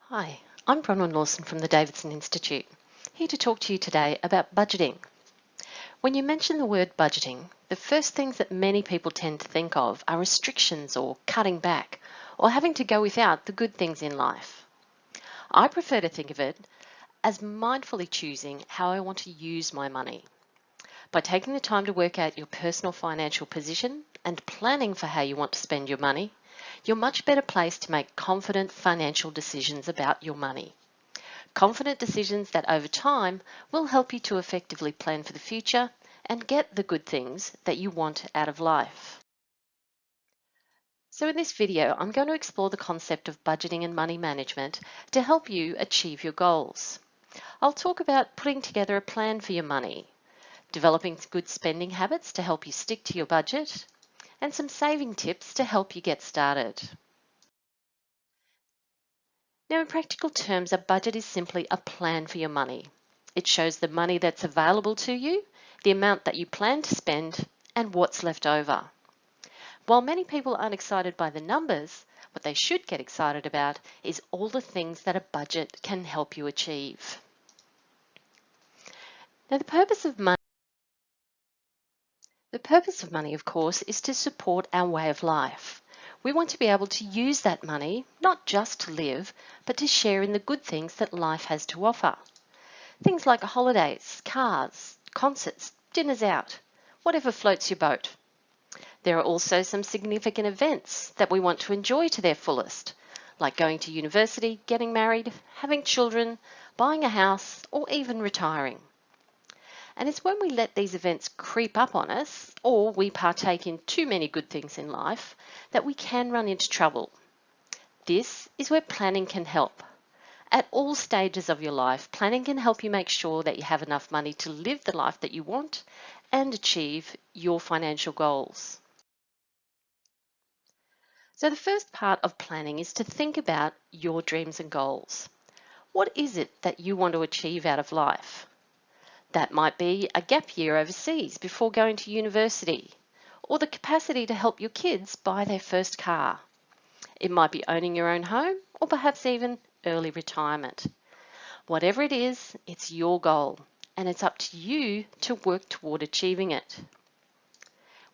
Hi, I'm Bronwyn Lawson from the Davidson Institute, here to talk to you today about budgeting. When you mention the word budgeting, the first things that many people tend to think of are restrictions or cutting back, or having to go without the good things in life. I prefer to think of it as mindfully choosing how I want to use my money. By taking the time to work out your personal financial position and planning for how you want to spend your money, you're much better placed to make confident financial decisions about your money. Confident decisions that over time will help you to effectively plan for the future and get the good things that you want out of life. So in this video, I'm going to explore the concept of budgeting and money management to help you achieve your goals. I'll talk about putting together a plan for your money, developing good spending habits to help you stick to your budget, and some saving tips to help you get started. Now, in practical terms, a budget is simply a plan for your money. It shows the money that's available to you, the amount that you plan to spend, and what's left over. While many people aren't excited by the numbers, what they should get excited about is all the things that a budget can help you achieve. Now, the purpose of money, of course, is to support our way of life. We want to be able to use that money, not just to live, but to share in the good things that life has to offer. Things like holidays, cars, concerts, dinners out, whatever floats your boat. There are also some significant events that we want to enjoy to their fullest, like going to university, getting married, having children, buying a house, or even retiring. And it's when we let these events creep up on us, or we partake in too many good things in life, that we can run into trouble. This is where planning can help. At all stages of your life, planning can help you make sure that you have enough money to live the life that you want and achieve your financial goals. So the first part of planning is to think about your dreams and goals. What is it that you want to achieve out of life? That might be a gap year overseas before going to university, or the capacity to help your kids buy their first car. It might be owning your own home, or perhaps even early retirement. Whatever it is, it's your goal, and it's up to you to work toward achieving it.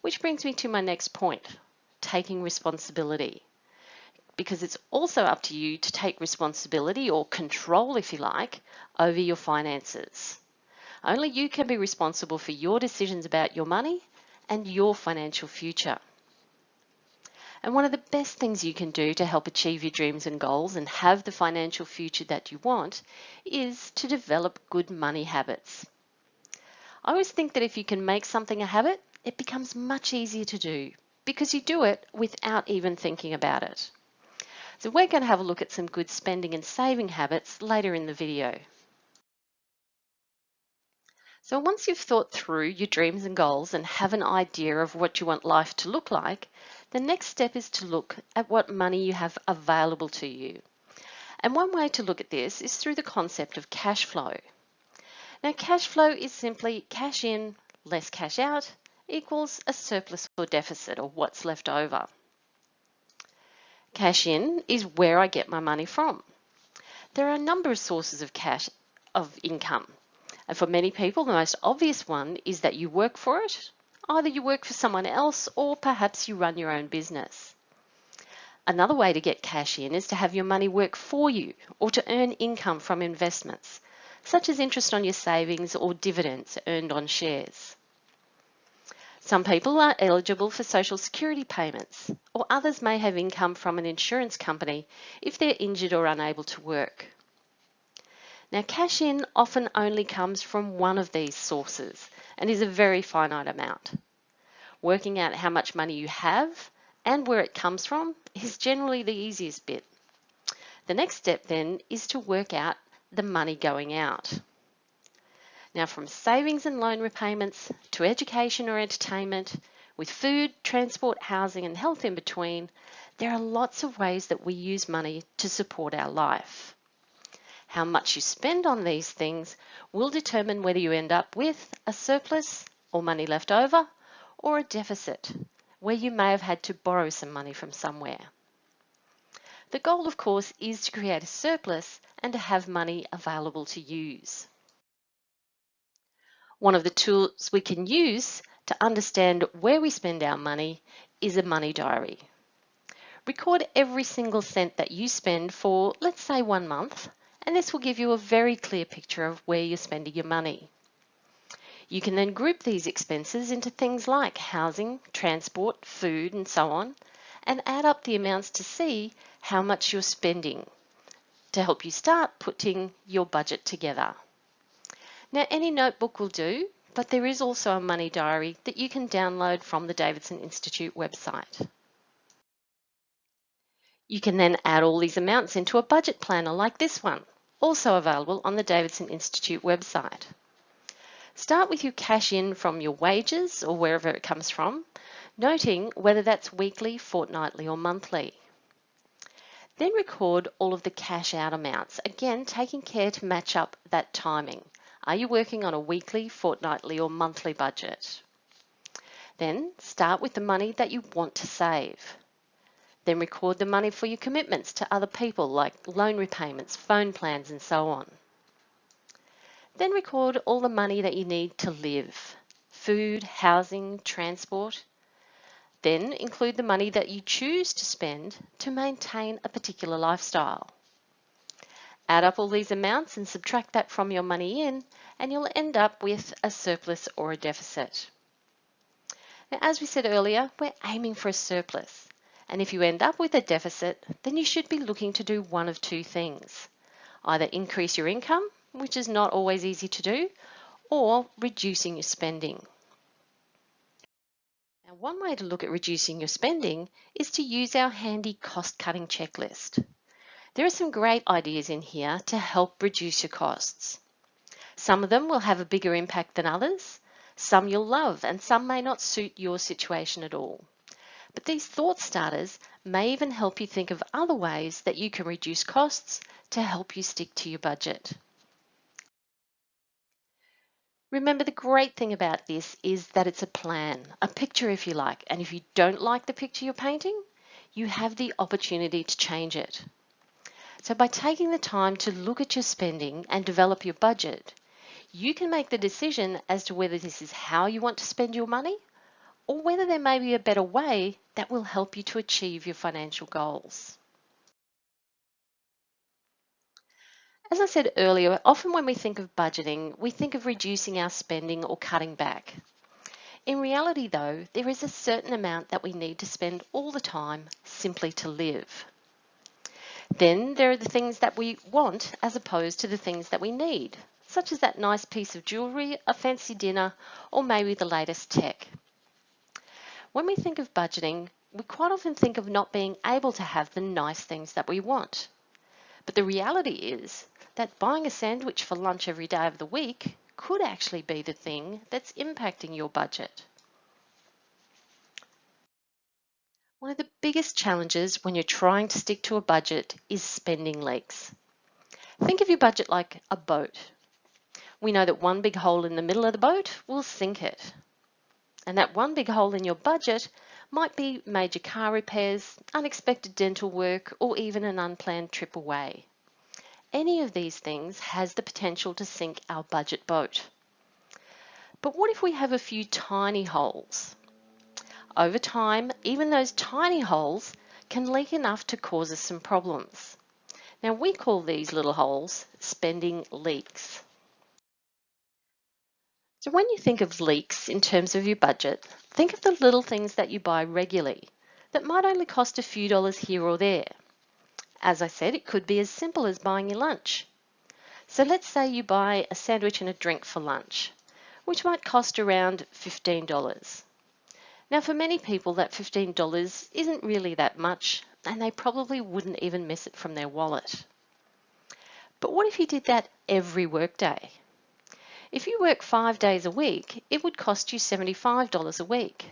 Which brings me to my next point, taking responsibility. Because it's also up to you to take responsibility, or control if you like, over your finances. Only you can be responsible for your decisions about your money and your financial future. And one of the best things you can do to help achieve your dreams and goals and have the financial future that you want is to develop good money habits. I always think that if you can make something a habit, it becomes much easier to do because you do it without even thinking about it. So we're going to have a look at some good spending and saving habits later in the video. So once you've thought through your dreams and goals and have an idea of what you want life to look like, the next step is to look at what money you have available to you. And one way to look at this is through the concept of cash flow. Now, cash flow is simply cash in less cash out equals a surplus or deficit, or what's left over. Cash in is where I get my money from. There are a number of sources of income. And for many people, the most obvious one is that you work for it. Either you work for someone else or perhaps you run your own business. Another way to get cash in is to have your money work for you or to earn income from investments, such as interest on your savings or dividends earned on shares. Some people are eligible for social security payments, or others may have income from an insurance company if they're injured or unable to work. Now, cash in often only comes from one of these sources and is a very finite amount. Working out how much money you have and where it comes from is generally the easiest bit. The next step then is to work out the money going out. Now, from savings and loan repayments to education or entertainment, with food, transport, housing and health in between, there are lots of ways that we use money to support our life. How much you spend on these things will determine whether you end up with a surplus or money left over, or a deficit, where you may have had to borrow some money from somewhere. The goal, of course, is to create a surplus and to have money available to use. One of the tools we can use to understand where we spend our money is a money diary. Record every single cent that you spend for, let's say, 1 month, and this will give you a very clear picture of where you're spending your money. You can then group these expenses into things like housing, transport, food, and so on, and add up the amounts to see how much you're spending to help you start putting your budget together. Now, any notebook will do, but there is also a money diary that you can download from the Davidson Institute website. You can then add all these amounts into a budget planner like this one, also available on the Davidson Institute website. Start with your cash in from your wages or wherever it comes from, noting whether that's weekly, fortnightly or monthly. Then record all of the cash out amounts, again taking care to match up that timing. Are you working on a weekly, fortnightly or monthly budget? Then start with the money that you want to save. Then record the money for your commitments to other people like loan repayments, phone plans and so on. Then record all the money that you need to live: food, housing, transport. Then include the money that you choose to spend to maintain a particular lifestyle. Add up all these amounts and subtract that from your money in, and you'll end up with a surplus or a deficit. Now, as we said earlier, we're aiming for a surplus. And if you end up with a deficit, then you should be looking to do one of two things: either increase your income, which is not always easy to do, or reducing your spending. Now, one way to look at reducing your spending is to use our handy cost-cutting checklist. There are some great ideas in here to help reduce your costs. Some of them will have a bigger impact than others, some you'll love, and some may not suit your situation at all. But these thought starters may even help you think of other ways that you can reduce costs to help you stick to your budget. Remember, the great thing about this is that it's a plan, a picture if you like, and if you don't like the picture you're painting, you have the opportunity to change it. So by taking the time to look at your spending and develop your budget, you can make the decision as to whether this is how you want to spend your money or whether there may be a better way that will help you to achieve your financial goals. As I said earlier, often when we think of budgeting, we think of reducing our spending or cutting back. In reality though, there is a certain amount that we need to spend all the time simply to live. Then there are the things that we want as opposed to the things that we need, such as that nice piece of jewellery, a fancy dinner, or maybe the latest tech. When we think of budgeting, we quite often think of not being able to have the nice things that we want. But the reality is that buying a sandwich for lunch every day of the week could actually be the thing that's impacting your budget. One of the biggest challenges when you're trying to stick to a budget is spending leaks. Think of your budget like a boat. We know that one big hole in the middle of the boat will sink it. And that one big hole in your budget might be major car repairs, unexpected dental work, or even an unplanned trip away. Any of these things has the potential to sink our budget boat. But what if we have a few tiny holes? Over time, even those tiny holes can leak enough to cause us some problems. Now, we call these little holes spending leaks. So when you think of leaks in terms of your budget, think of the little things that you buy regularly that might only cost a few dollars here or there. As I said, it could be as simple as buying your lunch. So let's say you buy a sandwich and a drink for lunch, which might cost around $15. Now, for many people, that $15 isn't really that much, and they probably wouldn't even miss it from their wallet. But what if you did that every workday? If you work 5 days a week, it would cost you $75 a week.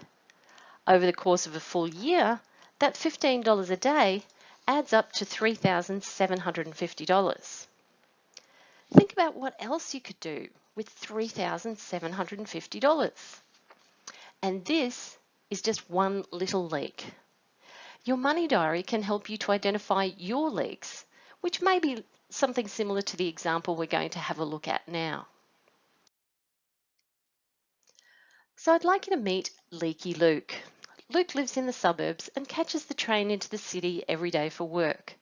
Over the course of a full year, that $15 a day adds up to $3,750. Think about what else you could do with $3,750. And this is just one little leak. Your money diary can help you to identify your leaks, which may be something similar to the example we're going to have a look at now. So I'd like you to meet Leaky Luke. Luke lives in the suburbs and catches the train into the city every day for work.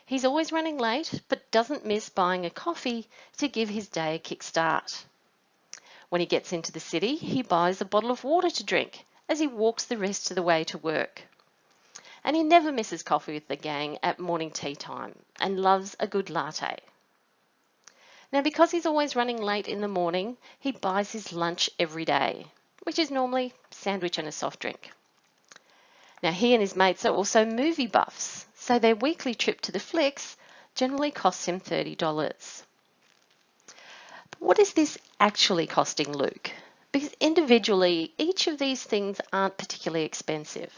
He's always running late, but doesn't miss buying a coffee to give his day a kickstart. When he gets into the city, he buys a bottle of water to drink as he walks the rest of the way to work. And he never misses coffee with the gang at morning tea time and loves a good latte. Now, because he's always running late in the morning, he buys his lunch every day, which is normally a sandwich and a soft drink. Now, he and his mates are also movie buffs, so their weekly trip to the flicks generally costs him $30. But what is this actually costing Luke? Because individually, each of these things aren't particularly expensive.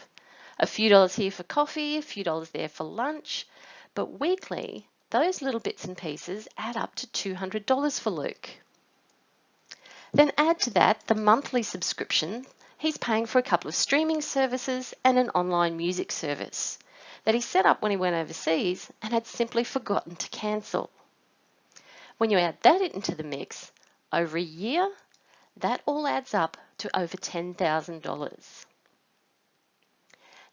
A few dollars here for coffee, a few dollars there for lunch, but weekly, those little bits and pieces add up to $200 for Luke. Then add to that the monthly subscription he's paying for a couple of streaming services and an online music service that he set up when he went overseas and had simply forgotten to cancel. When you add that into the mix, over a year, that all adds up to over $10,000.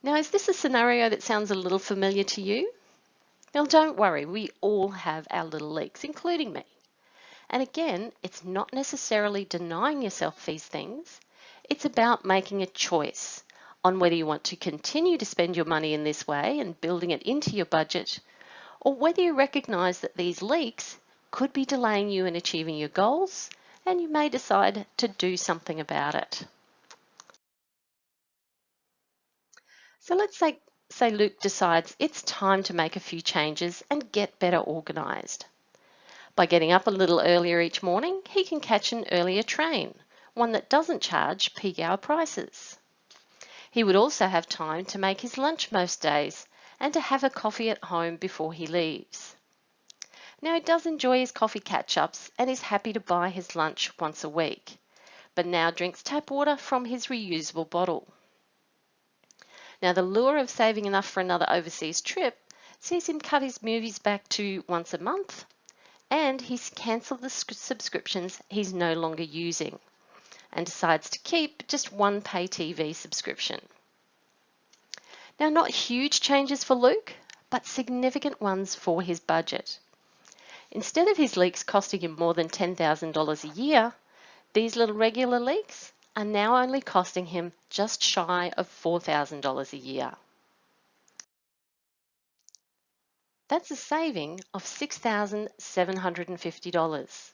Now, is this a scenario that sounds a little familiar to you? Now, don't worry, we all have our little leaks, including me. And again, it's not necessarily denying yourself these things. It's about making a choice on whether you want to continue to spend your money in this way and building it into your budget, or whether you recognise that these leaks could be delaying you in achieving your goals, and you may decide to do something about it. So let's say Luke decides it's time to make a few changes and get better organised. By getting up a little earlier each morning, he can catch an earlier train, one that doesn't charge peak hour prices. He would also have time to make his lunch most days and to have a coffee at home before he leaves. Now, he does enjoy his coffee catch-ups and is happy to buy his lunch once a week, but now drinks tap water from his reusable bottle. Now, the lure of saving enough for another overseas trip sees him cut his movies back to once a month, and he's cancelled the subscriptions he's no longer using and decides to keep just one pay TV subscription. Now, not huge changes for Luke, but significant ones for his budget. Instead of his leaks costing him more than $10,000 a year, these little regular leaks are now only costing him just shy of $4,000 a year. That's a saving of $6,750.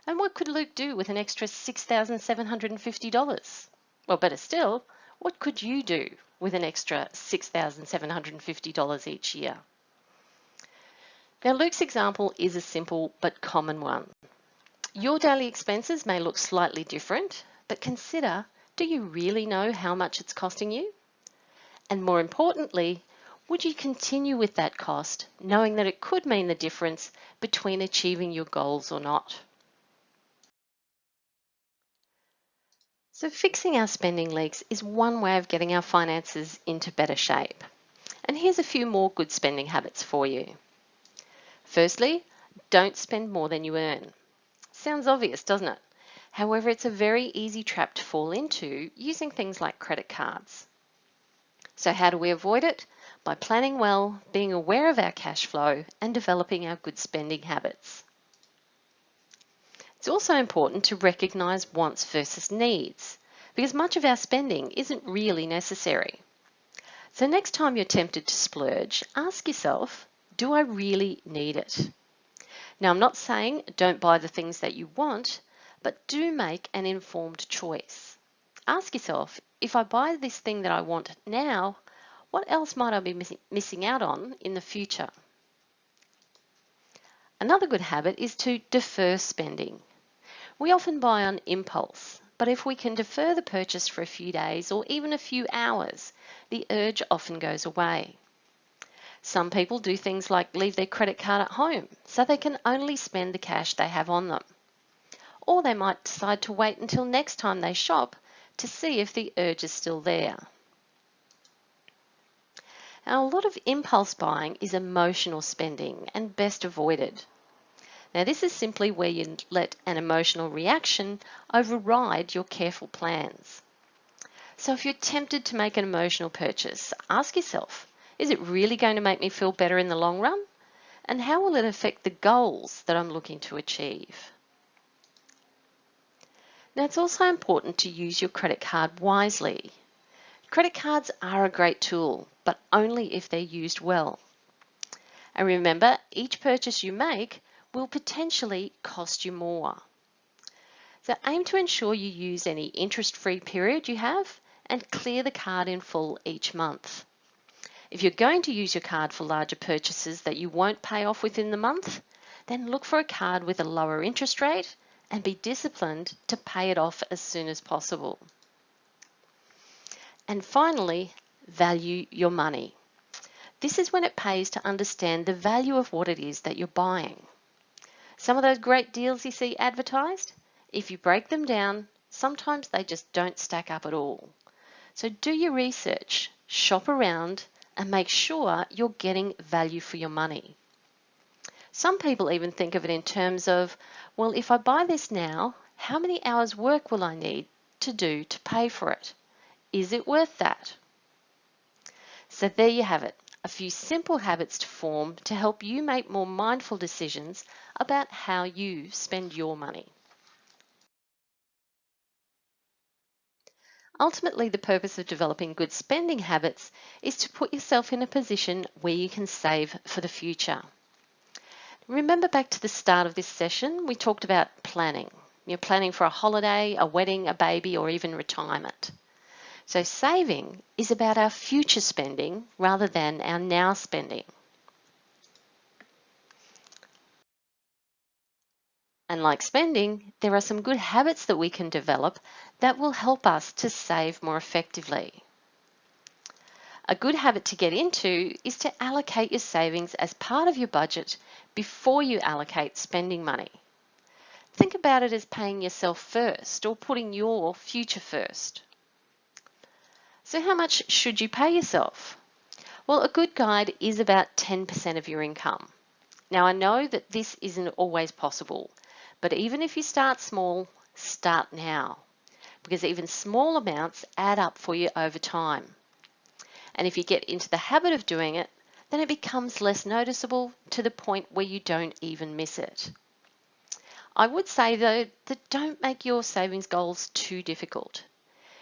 And what could Luke do with an extra $6,750? Well, better still, what could you do with an extra $6,750 each year? Now, Luke's example is a simple but common one. Your daily expenses may look slightly different, but consider, do you really know how much it's costing you? And more importantly, would you continue with that cost, knowing that it could mean the difference between achieving your goals or not? So fixing our spending leaks is one way of getting our finances into better shape. And here's a few more good spending habits for you. Firstly, don't spend more than you earn. Sounds obvious, doesn't it? However, it's a very easy trap to fall into using things like credit cards. So how do we avoid it? By planning well, being aware of our cash flow, and developing our good spending habits. It's also important to recognise wants versus needs, because much of our spending isn't really necessary. So next time you're tempted to splurge, ask yourself, do I really need it? Now, I'm not saying don't buy the things that you want, but do make an informed choice. Ask yourself, if I buy this thing that I want now, what else might I be missing out on in the future? Another good habit is to defer spending. We often buy on impulse, but if we can defer the purchase for a few days or even a few hours, the urge often goes away. Some people do things like leave their credit card at home so they can only spend the cash they have on them. Or they might decide to wait until next time they shop to see if the urge is still there. Now, a lot of impulse buying is emotional spending and best avoided. Now, this is simply where you let an emotional reaction override your careful plans. So if you're tempted to make an emotional purchase, ask yourself, is it really going to make me feel better in the long run? And how will it affect the goals that I'm looking to achieve? Now, it's also important to use your credit card wisely. Credit cards are a great tool, but only if they're used well. And remember, each purchase you make will potentially cost you more. So aim to ensure you use any interest-free period you have and clear the card in full each month. If you're going to use your card for larger purchases that you won't pay off within the month, then look for a card with a lower interest rate and be disciplined to pay it off as soon as possible. And finally, value your money. This is when it pays to understand the value of what it is that you're buying. Some of those great deals you see advertised, if you break them down, sometimes they just don't stack up at all. So do your research, shop around, and make sure you're getting value for your money. Some people even think of it in terms of, well, if I buy this now, how many hours work will I need to do to pay for it? Is it worth that? So there you have it, a few simple habits to form to help you make more mindful decisions about how you spend your money. Ultimately, the purpose of developing good spending habits is to put yourself in a position where you can save for the future. Remember back to the start of this session, we talked about planning. You're planning for a holiday, a wedding, a baby, or even retirement. So saving is about our future spending rather than our now spending. And like spending, there are some good habits that we can develop that will help us to save more effectively. A good habit to get into is to allocate your savings as part of your budget before you allocate spending money. Think about it as paying yourself first or putting your future first. So how much should you pay yourself? Well, a good guide is about 10% of your income. Now, I know that this isn't always possible, but even if you start small, start now, because even small amounts add up for you over time. And if you get into the habit of doing it, then it becomes less noticeable to the point where you don't even miss it. I would say though that don't make your savings goals too difficult.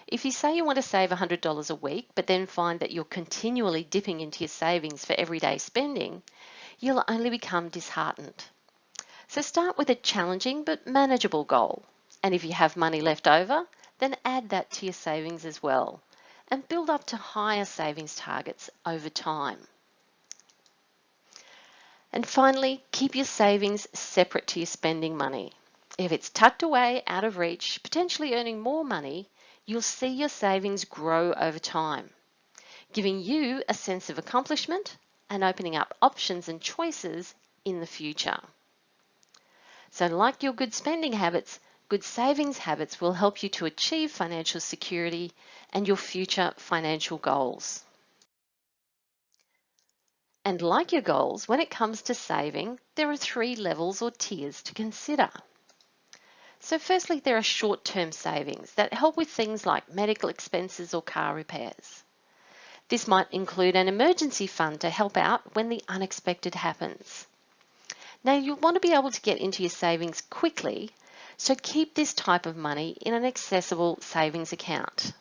If you say you want to save $100 a week, but then find that you're continually dipping into your savings for everyday spending, you'll only become disheartened. So start with a challenging but manageable goal. And if you have money left over, then add that to your savings as well and build up to higher savings targets over time. And finally, keep your savings separate to your spending money. If it's tucked away out of reach, potentially earning more money, you'll see your savings grow over time, giving you a sense of accomplishment and opening up options and choices in the future. So like your good spending habits, good savings habits will help you to achieve financial security and your future financial goals. And like your goals, when it comes to saving, there are 3 levels or tiers to consider. So firstly, there are short-term savings that help with things like medical expenses or car repairs. This might include an emergency fund to help out when the unexpected happens. Now, you'll want to be able to get into your savings quickly, so keep this type of money in an accessible savings account.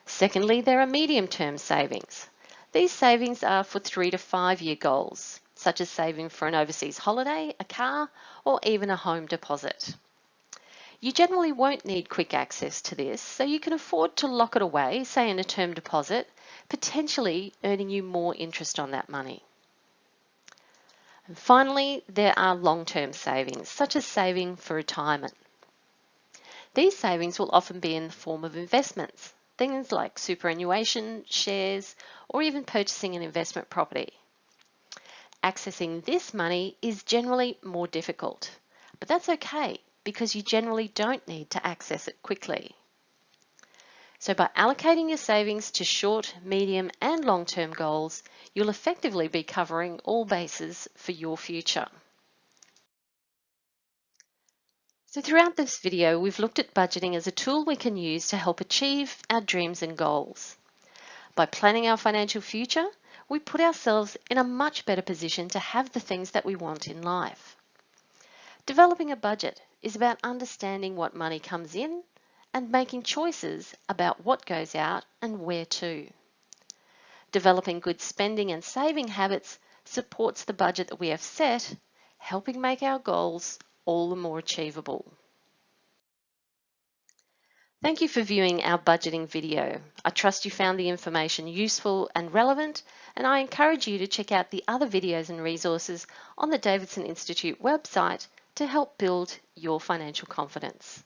Secondly, there are medium-term savings. These savings are for 3 to 5 year goals, such as saving for an overseas holiday, a car, or even a home deposit. You generally won't need quick access to this, so you can afford to lock it away, say in a term deposit, potentially earning you more interest on that money. And finally, there are long-term savings, such as saving for retirement. These savings will often be in the form of investments, things like superannuation, shares, or even purchasing an investment property. Accessing this money is generally more difficult, but that's okay because you generally don't need to access it quickly. So by allocating your savings to short, medium and long-term goals, you'll effectively be covering all bases for your future. So throughout this video, we've looked at budgeting as a tool we can use to help achieve our dreams and goals. By planning our financial future, we put ourselves in a much better position to have the things that we want in life. Developing a budget is about understanding what money comes in and making choices about what goes out and where to. Developing good spending and saving habits supports the budget that we have set, helping make our goals all the more achievable. Thank you for viewing our budgeting video. I trust you found the information useful and relevant, and I encourage you to check out the other videos and resources on the Davidson Institute website to help build your financial confidence.